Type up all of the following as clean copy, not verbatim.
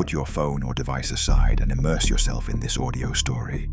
put your phone or device aside and immerse yourself in this audio story.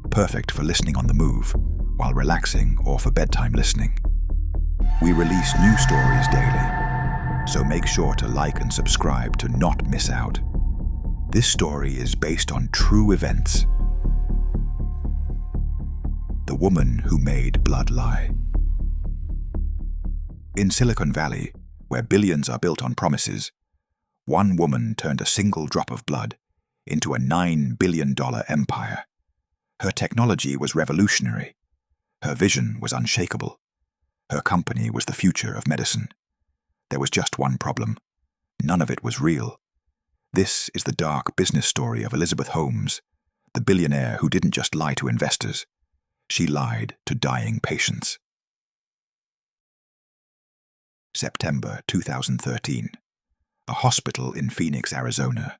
Perfect for listening on the move, while relaxing, or for bedtime listening. We release new stories daily, so make sure to like and subscribe to not miss out. This story is based on true events. The woman who made blood lie. In Silicon Valley, where billions are built on promises, one woman turned a single drop of blood into a $9 billion empire. Her technology was revolutionary. Her vision was unshakable. Her company was the future of medicine. There was just one problem. None of it was real. This is the dark business story of Elizabeth Holmes, the billionaire who didn't just lie to investors. She lied to dying patients. September 2013. A hospital in Phoenix, Arizona.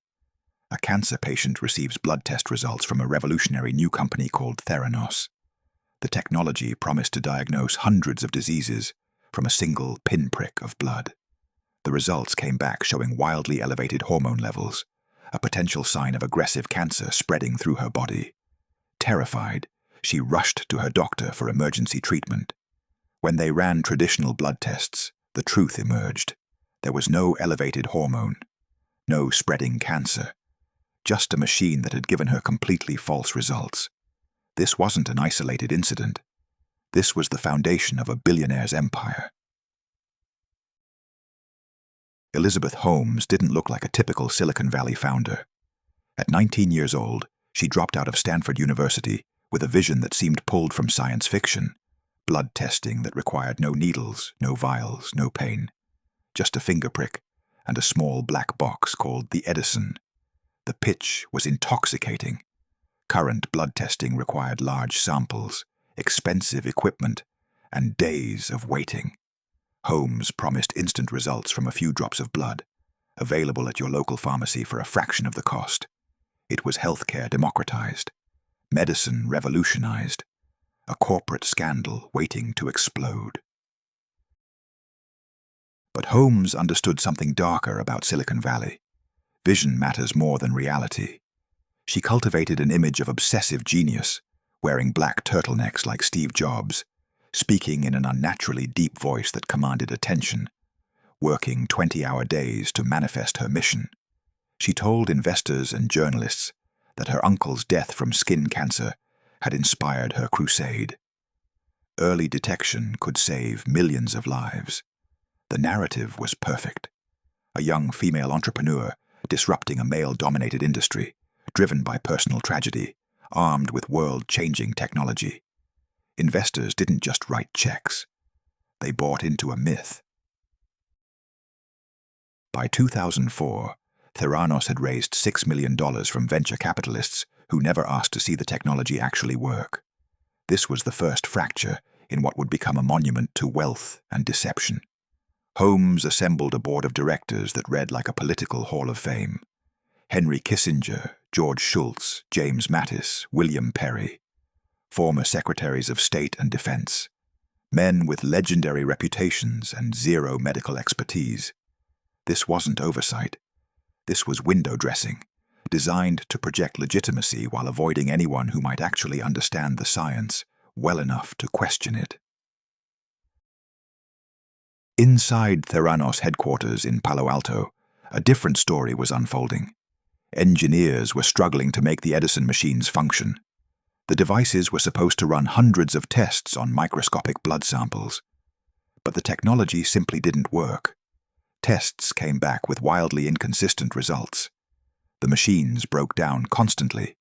A cancer patient receives blood test results from a revolutionary new company called Theranos. The technology promised to diagnose hundreds of diseases from a single pinprick of blood. The results came back showing wildly elevated hormone levels, a potential sign of aggressive cancer spreading through her body. Terrified, she rushed to her doctor for emergency treatment. When they ran traditional blood tests, the truth emerged. There was no elevated hormone, no spreading cancer, just a machine that had given her completely false results. This wasn't an isolated incident. This was the foundation of a billionaire's empire. Elizabeth Holmes didn't look like a typical Silicon Valley founder. At 19 years old, she dropped out of Stanford University with a vision that seemed pulled from science fiction, blood testing that required no needles, no vials, no pain, just a finger prick and a small black box called the Edison. The pitch was intoxicating. Current blood testing required large samples, expensive equipment, and days of waiting. Holmes promised instant results from a few drops of blood, available at your local pharmacy for a fraction of the cost. It was healthcare democratized, medicine revolutionized, a corporate scandal waiting to explode. But Holmes understood something darker about Silicon Valley. Vision matters more than reality. She cultivated an image of obsessive genius, wearing black turtlenecks like Steve Jobs, speaking in an unnaturally deep voice that commanded attention, working 20-hour days to manifest her mission. She told investors and journalists that her uncle's death from skin cancer had inspired her crusade. Early detection could save millions of lives. The narrative was perfect. A young female entrepreneur disrupting a male-dominated industry, driven by personal tragedy, armed with world-changing technology. Investors didn't just write checks. They bought into a myth. By 2004, Theranos had raised $6 million from venture capitalists who never asked to see the technology actually work. This was the first fracture in what would become a monument to wealth and deception. Holmes assembled a board of directors that read like a political hall of fame. Henry Kissinger, George Shultz, James Mattis, William Perry, former secretaries of state and defense, men with legendary reputations and zero medical expertise. This wasn't oversight. This was window dressing, designed to project legitimacy while avoiding anyone who might actually understand the science well enough to question it. Inside Theranos headquarters in Palo Alto, a different story was unfolding. Engineers were struggling to make the Edison machines function. The devices were supposed to run hundreds of tests on microscopic blood samples. But the technology simply didn't work. Tests came back with wildly inconsistent results. The machines broke down constantly.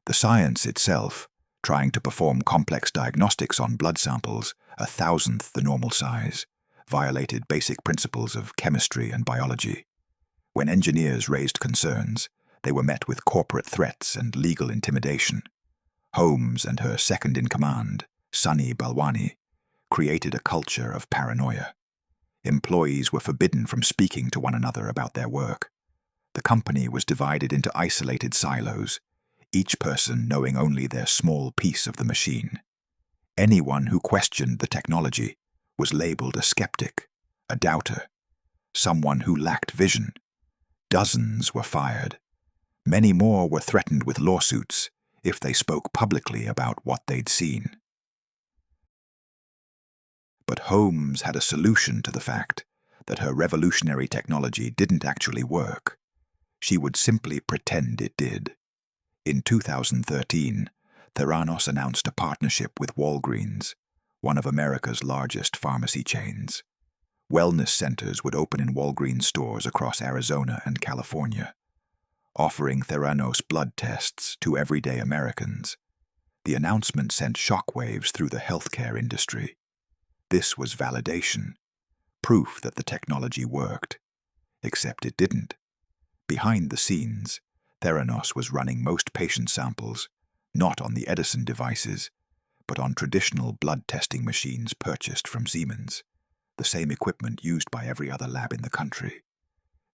The science itself, trying to perform complex diagnostics on blood samples 1,000th the normal size, violated basic principles of chemistry and biology. When engineers raised concerns, they were met with corporate threats and legal intimidation. Holmes and her second-in-command, Sunny Balwani, created a culture of paranoia. Employees were forbidden from speaking to one another about their work. The company was divided into isolated silos, each person knowing only their small piece of the machine. Anyone who questioned the technology was labeled a skeptic, a doubter, someone who lacked vision. Dozens were fired. Many more were threatened with lawsuits if they spoke publicly about what they'd seen. But Holmes had a solution to the fact that her revolutionary technology didn't actually work. She would simply pretend it did. In 2013, Theranos announced a partnership with Walgreens, one of America's largest pharmacy chains. Wellness centers would open in Walgreens stores across Arizona and California, offering Theranos blood tests to everyday Americans. The announcement sent shockwaves through the healthcare industry. This was validation, proof that the technology worked. Except it didn't. Behind the scenes, Theranos was running most patient samples, not on the Edison devices, but on traditional blood testing machines purchased from Siemens, the same equipment used by every other lab in the country.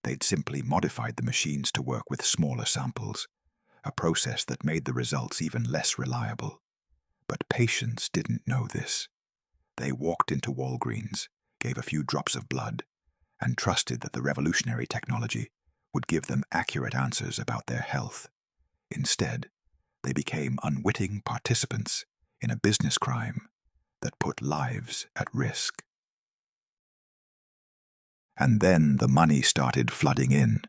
They'd simply modified the machines to work with smaller samples, a process that made the results even less reliable. But patients didn't know this. They walked into Walgreens, gave a few drops of blood, and trusted that the revolutionary technology would give them accurate answers about their health. Instead, they became unwitting participants in a business crime that put lives at risk. And then the money started flooding in.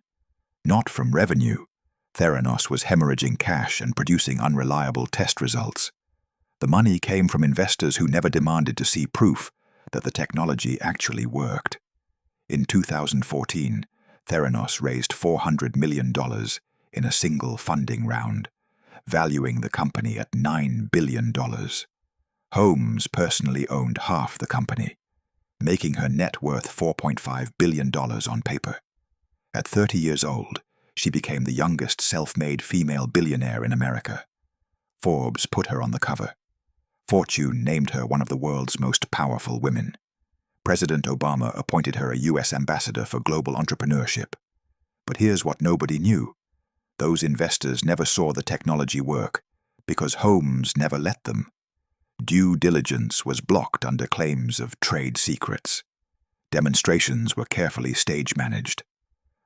Not from revenue. Theranos was hemorrhaging cash and producing unreliable test results. The money came from investors who never demanded to see proof that the technology actually worked. In 2014, Theranos raised $400 million in a single funding round, valuing the company at $9 billion. Holmes personally owned half the company, making her net worth $4.5 billion on paper. At 30 years old, she became the youngest self-made female billionaire in America. Forbes put her on the cover. Fortune named her one of the world's most powerful women. President Obama appointed her a U.S. ambassador for global entrepreneurship. But here's what nobody knew. Those investors never saw the technology work because Holmes never let them. Due diligence was blocked under claims of trade secrets. Demonstrations were carefully stage-managed.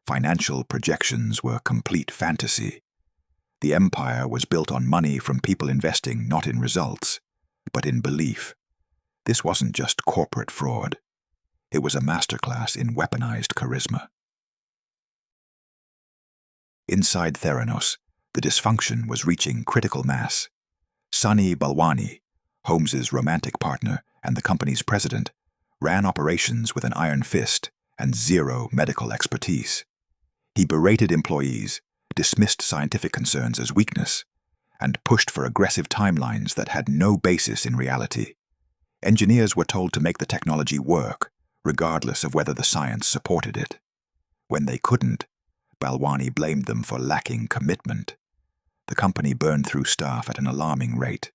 Financial projections were complete fantasy. The empire was built on money from people investing not in results, but in belief. This wasn't just corporate fraud. It was a masterclass in weaponized charisma. Inside Theranos, the dysfunction was reaching critical mass. Sunny Balwani, Holmes's romantic partner and the company's president, ran operations with an iron fist and zero medical expertise. He berated employees, dismissed scientific concerns as weakness, and pushed for aggressive timelines that had no basis in reality. Engineers were told to make the technology work, regardless of whether the science supported it. When they couldn't, Balwani blamed them for lacking commitment. The company burned through staff at an alarming rate.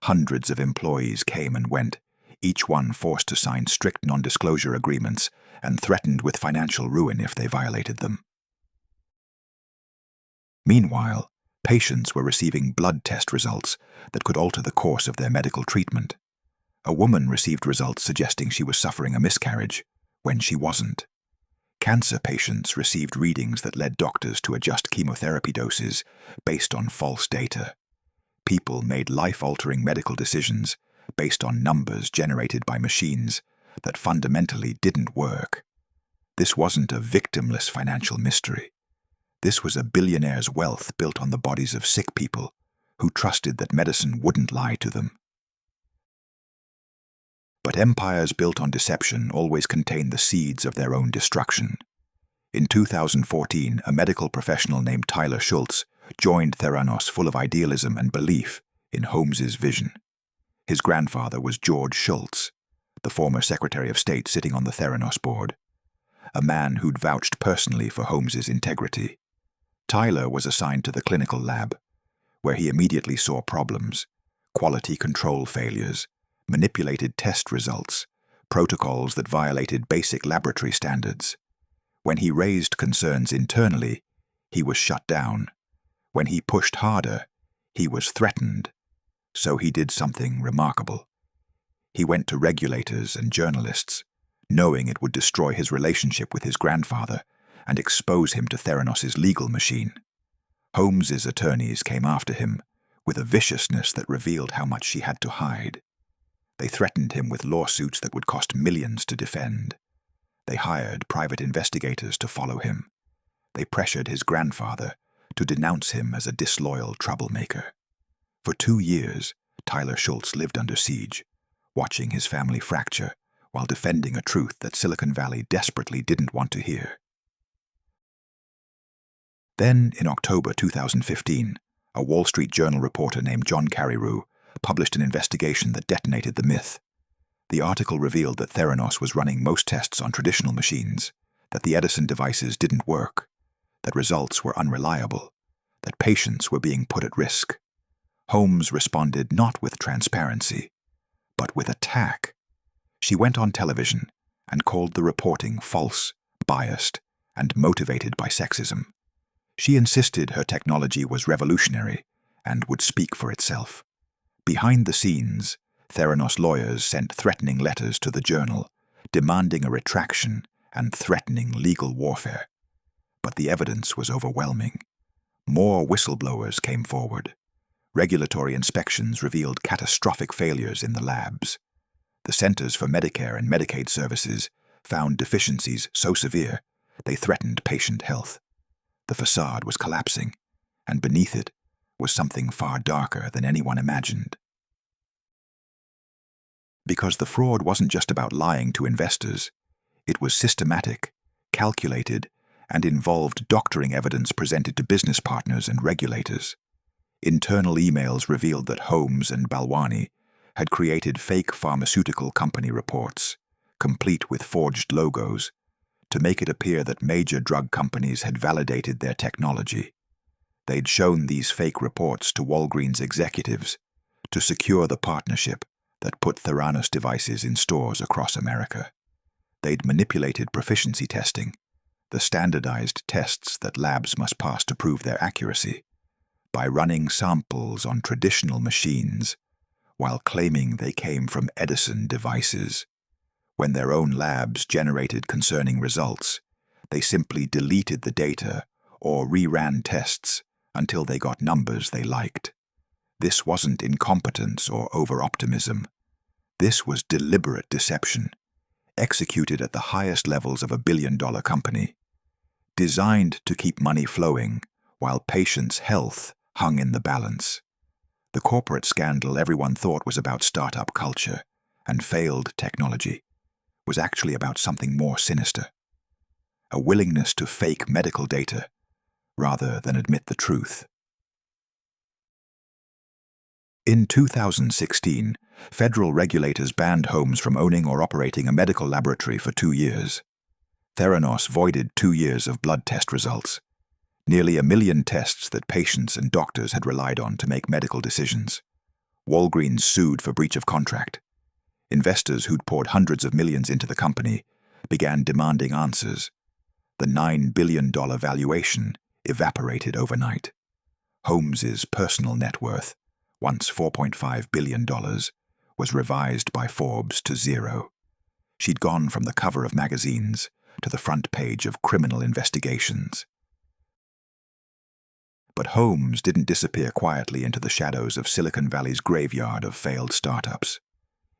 Hundreds of employees came and went, each one forced to sign strict non-disclosure agreements and threatened with financial ruin if they violated them. Meanwhile, patients were receiving blood test results that could alter the course of their medical treatment. A woman received results suggesting she was suffering a miscarriage, when she wasn't. Cancer patients received readings that led doctors to adjust chemotherapy doses based on false data. People made life-altering medical decisions based on numbers generated by machines that fundamentally didn't work. This wasn't a victimless financial mystery. This was a billionaire's wealth built on the bodies of sick people who trusted that medicine wouldn't lie to them. But empires built on deception always contain the seeds of their own destruction. In 2014, a medical professional named Tyler Schultz joined Theranos full of idealism and belief in Holmes's vision. His grandfather was George Shultz, the former Secretary of State sitting on the Theranos board, a man who'd vouched personally for Holmes's integrity. Tyler was assigned to the clinical lab, where he immediately saw problems: quality control failures, manipulated test results, protocols that violated basic laboratory standards. When he raised concerns internally, he was shut down. When he pushed harder, he was threatened. So he did something remarkable. He went to regulators and journalists, knowing it would destroy his relationship with his grandfather, and expose him to Theranos' legal machine. Holmes's attorneys came after him with a viciousness that revealed how much she had to hide. They threatened him with lawsuits that would cost millions to defend. They hired private investigators to follow him. They pressured his grandfather to denounce him as a disloyal troublemaker. For 2 years, Tyler Schultz lived under siege, watching his family fracture while defending a truth that Silicon Valley desperately didn't want to hear. Then, in October 2015, a Wall Street Journal reporter named John Carreyrou published an investigation that detonated the myth. The article revealed that Theranos was running most tests on traditional machines, that the Edison devices didn't work, that results were unreliable, that patients were being put at risk. Holmes responded not with transparency, but with attack. She went on television and called the reporting false, biased, and motivated by sexism. She insisted her technology was revolutionary and would speak for itself. Behind the scenes, Theranos lawyers sent threatening letters to the Journal, demanding a retraction and threatening legal warfare. But the evidence was overwhelming. More whistleblowers came forward. Regulatory inspections revealed catastrophic failures in the labs. The Centers for Medicare and Medicaid Services found deficiencies so severe they threatened patient health. The facade was collapsing, and beneath it was something far darker than anyone imagined. Because the fraud wasn't just about lying to investors, it was systematic, calculated, and involved doctoring evidence presented to business partners and regulators. Internal emails revealed that Holmes and Balwani had created fake pharmaceutical company reports, complete with forged logos, to make it appear that major drug companies had validated their technology. They'd shown these fake reports to Walgreens executives to secure the partnership that put Theranos devices in stores across America. They'd manipulated proficiency testing, the standardized tests that labs must pass to prove their accuracy, by running samples on traditional machines while claiming they came from Edison devices. When their own labs generated concerning results, they simply deleted the data or reran tests until they got numbers they liked. This wasn't incompetence or over-optimism. This was deliberate deception, executed at the highest levels of a billion-dollar company, designed to keep money flowing while patients' health hung in the balance. The corporate scandal everyone thought was about startup culture and failed technology was actually about something more sinister, a willingness to fake medical data rather than admit the truth. In 2016, federal regulators banned Holmes from owning or operating a medical laboratory for 2 years. Theranos voided 2 years of blood test results, nearly 1 million tests that patients and doctors had relied on to make medical decisions. Walgreens sued for breach of contract. Investors who'd poured hundreds of millions into the company began demanding answers. The $9 billion valuation evaporated overnight. Holmes's personal net worth, once $4.5 billion, was revised by Forbes to zero. She'd gone from the cover of magazines to the front page of criminal investigations. But Holmes didn't disappear quietly into the shadows of Silicon Valley's graveyard of failed startups.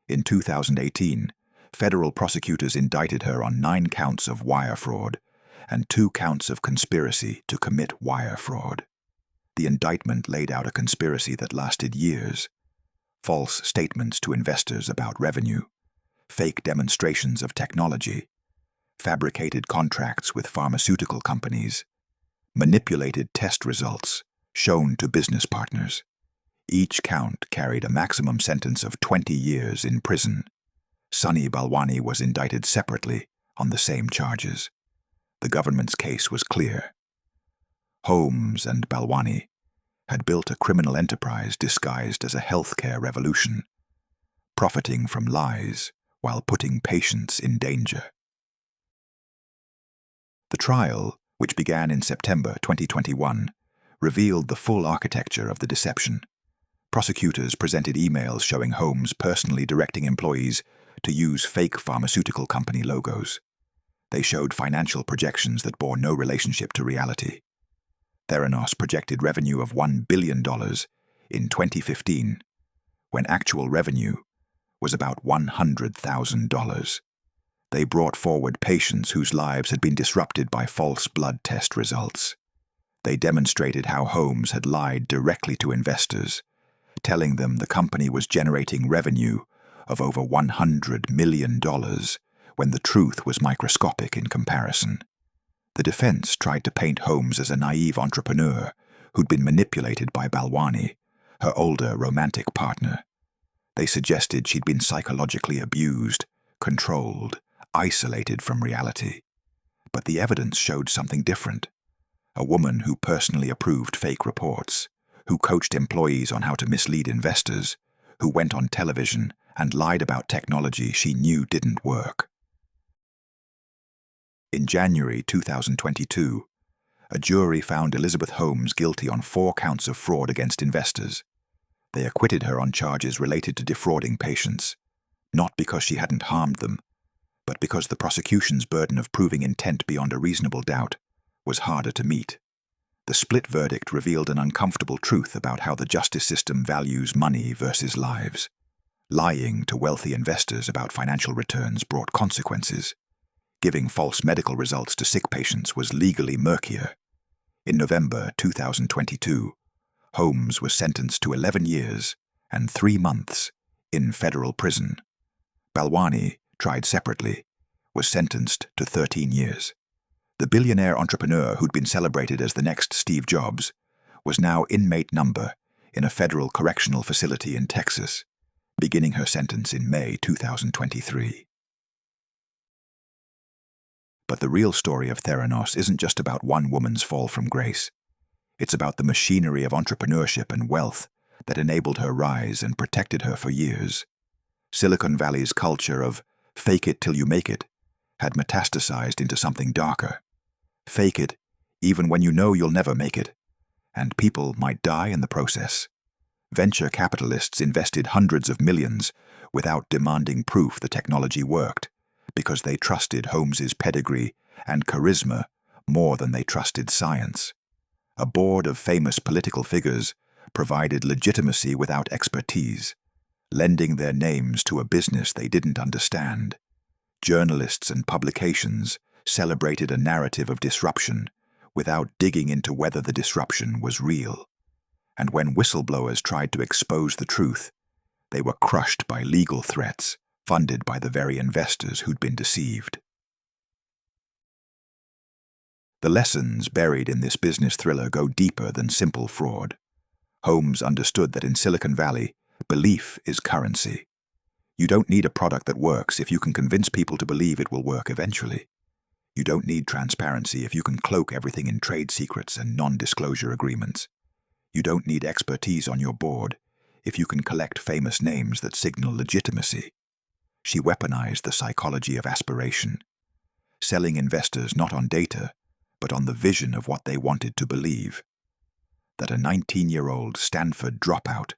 In 2018, federal prosecutors indicted her on 9 counts of wire fraud and 2 counts of conspiracy to commit wire fraud. The indictment laid out a conspiracy that lasted years: false statements to investors about revenue, fake demonstrations of technology, fabricated contracts with pharmaceutical companies, manipulated test results shown to business partners. Each count carried a maximum sentence of 20 years in prison. Sunny Balwani was indicted separately on the same charges. The government's case was clear. Holmes and Balwani had built a criminal enterprise disguised as a healthcare revolution, profiting from lies while putting patients in danger. The trial, which began in September 2021, revealed the full architecture of the deception. Prosecutors presented emails showing Holmes personally directing employees to use fake pharmaceutical company logos. They showed financial projections that bore no relationship to reality. Theranos projected revenue of $1 billion in 2015, when actual revenue was about $100,000. They brought forward patients whose lives had been disrupted by false blood test results. They demonstrated how Holmes had lied directly to investors, telling them the company was generating revenue of over $100 million when the truth was microscopic in comparison. The defense tried to paint Holmes as a naive entrepreneur who'd been manipulated by Balwani, her older romantic partner. They suggested she'd been psychologically abused, controlled, isolated from reality. But the evidence showed something different. A woman who personally approved fake reports, who coached employees on how to mislead investors, who went on television and lied about technology she knew didn't work. In January 2022, a jury found Elizabeth Holmes guilty on 4 counts of fraud against investors. They acquitted her on charges related to defrauding patients, not because she hadn't harmed them, but because the prosecution's burden of proving intent beyond a reasonable doubt was harder to meet. The split verdict revealed an uncomfortable truth about how the justice system values money versus lives. Lying to wealthy investors about financial returns brought consequences. Giving false medical results to sick patients was legally murkier. In November 2022, Holmes was sentenced to 11 years and 3 months in federal prison. Balwani, tried separately, was sentenced to 13 years. The billionaire entrepreneur who'd been celebrated as the next Steve Jobs was now inmate number in a federal correctional facility in Texas, beginning her sentence in May 2023. But the real story of Theranos isn't just about one woman's fall from grace. It's about the machinery of entrepreneurship and wealth that enabled her rise and protected her for years. Silicon Valley's culture of fake it till you make it had metastasized into something darker. Fake it, even when you know you'll never make it, and people might die in the process. Venture capitalists invested hundreds of millions without demanding proof the technology worked, because they trusted Holmes's pedigree and charisma more than they trusted science. A board of famous political figures provided legitimacy without expertise, lending their names to a business they didn't understand. Journalists and publications celebrated a narrative of disruption without digging into whether the disruption was real. And when whistleblowers tried to expose the truth, they were crushed by legal threats funded by the very investors who'd been deceived. The lessons buried in this business thriller go deeper than simple fraud. Holmes understood that in Silicon Valley, belief is currency. You don't need a product that works if you can convince people to believe it will work eventually. You don't need transparency if you can cloak everything in trade secrets and non-disclosure agreements. You don't need expertise on your board if you can collect famous names that signal legitimacy. She weaponized the psychology of aspiration, selling investors not on data, but on the vision of what they wanted to believe. That a 19-year-old Stanford dropout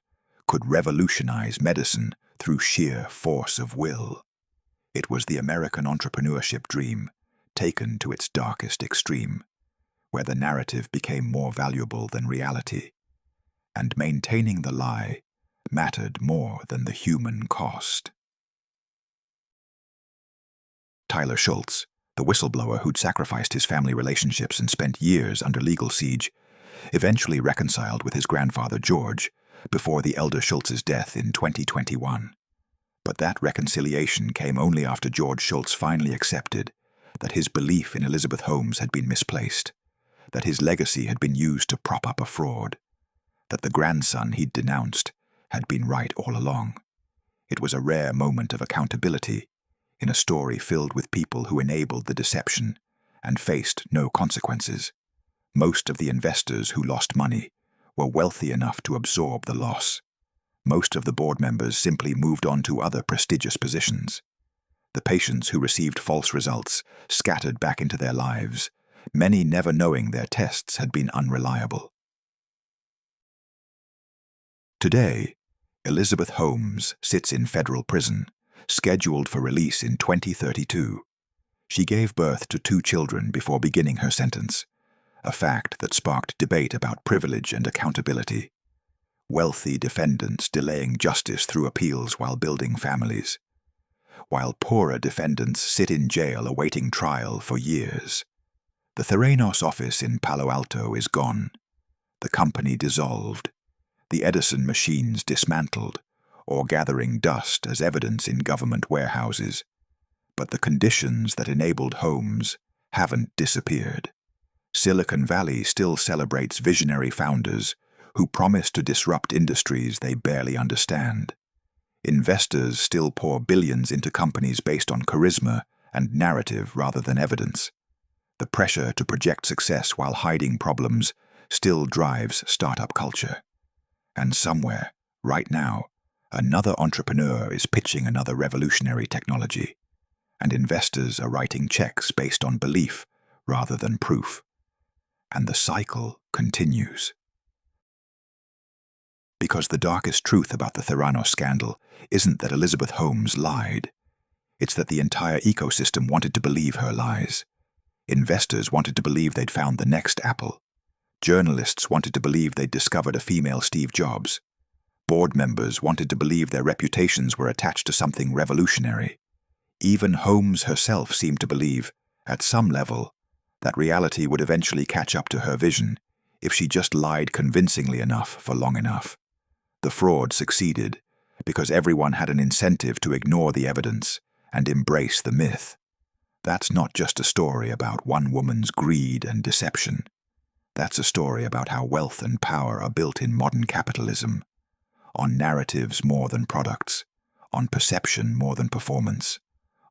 could revolutionize medicine through sheer force of will. It was the American entrepreneurship dream, taken to its darkest extreme, where the narrative became more valuable than reality, and maintaining the lie mattered more than the human cost. Tyler Schultz, the whistleblower who'd sacrificed his family relationships and spent years under legal siege, eventually reconciled with his grandfather George before the elder Schultz's death in 2021. But that reconciliation came only after George Schultz finally accepted that his belief in Elizabeth Holmes had been misplaced, that his legacy had been used to prop up a fraud, that the grandson he'd denounced had been right all along. It was a rare moment of accountability in a story filled with people who enabled the deception and faced no consequences. Most of the investors who lost money were wealthy enough to absorb the loss. Most of the board members simply moved on to other prestigious positions. The patients who received false results scattered back into their lives, many never knowing their tests had been unreliable. Today, Elizabeth Holmes sits in federal prison, scheduled for release in 2032. She gave birth to 2 children before beginning her sentence, a fact that sparked debate about privilege and accountability. Wealthy defendants delaying justice through appeals while building families, while poorer defendants sit in jail awaiting trial for years. The Theranos office in Palo Alto is gone, the company dissolved, the Edison machines dismantled, or gathering dust as evidence in government warehouses. But the conditions that enabled Holmes haven't disappeared. Silicon Valley still celebrates visionary founders who promise to disrupt industries they barely understand. Investors still pour billions into companies based on charisma and narrative rather than evidence. The pressure to project success while hiding problems still drives startup culture. And somewhere, right now, another entrepreneur is pitching another revolutionary technology, and investors are writing checks based on belief rather than proof. And the cycle continues. Because the darkest truth about the Theranos scandal isn't that Elizabeth Holmes lied. It's that the entire ecosystem wanted to believe her lies. Investors wanted to believe they'd found the next Apple. Journalists wanted to believe they'd discovered a female Steve Jobs. Board members wanted to believe their reputations were attached to something revolutionary. Even Holmes herself seemed to believe, at some level, that reality would eventually catch up to her vision if she just lied convincingly enough for long enough. The fraud succeeded because everyone had an incentive to ignore the evidence and embrace the myth. That's not just a story about one woman's greed and deception. That's a story about how wealth and power are built in modern capitalism, on narratives more than products, on perception more than performance,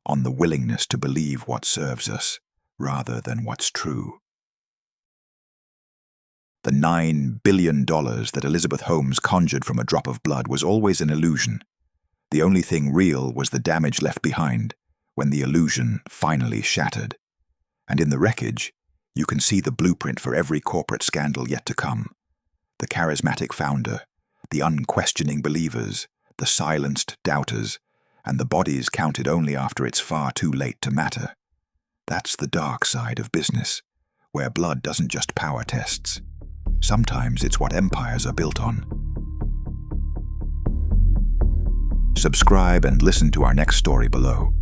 on the willingness to believe what serves us rather than what's true. The $9 billion that Elizabeth Holmes conjured from a drop of blood was always an illusion. The only thing real was the damage left behind when the illusion finally shattered. And in the wreckage, you can see the blueprint for every corporate scandal yet to come. The charismatic founder, the unquestioning believers, the silenced doubters, and the bodies counted only after it's far too late to matter. That's the dark side of business, where blood doesn't just power tests. Sometimes it's what empires are built on. Subscribe and listen to our next story below.